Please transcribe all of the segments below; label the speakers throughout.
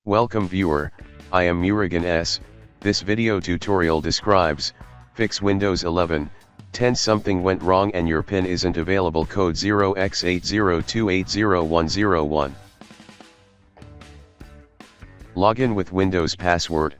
Speaker 1: Welcome viewer, I am Murugan S. This video tutorial describes, fix Windows 11, 10 something went wrong and your PIN isn't available code 0x80280101. Login with Windows password.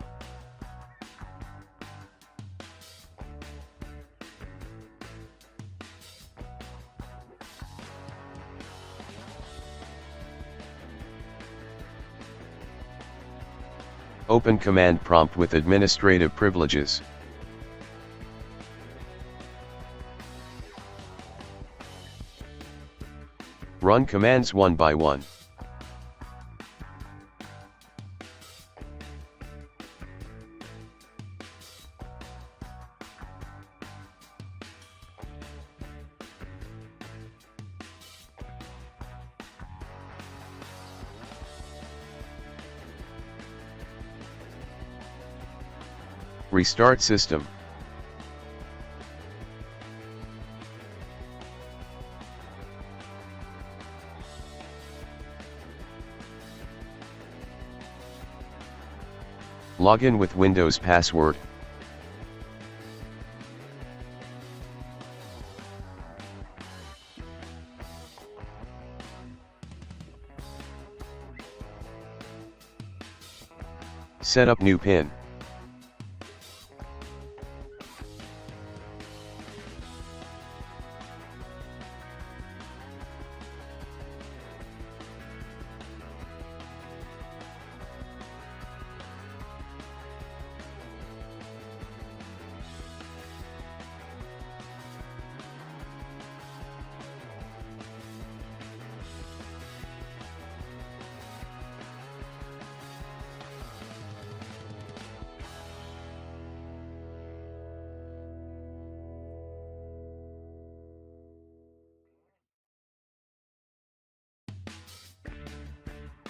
Speaker 1: Open command prompt with administrative privileges. Run commands one by one. Restart system. Login with Windows password. Set up new PIN.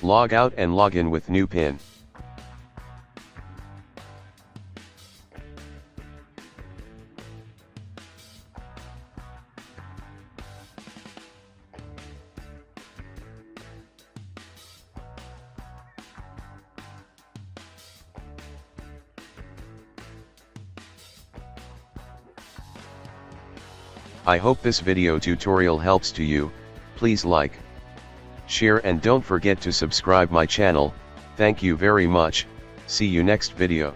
Speaker 1: Log out and log in with new PIN. I hope this video tutorial helps to you. Please like, share and don't forget to subscribe my channel. Thank you very much. See you next video.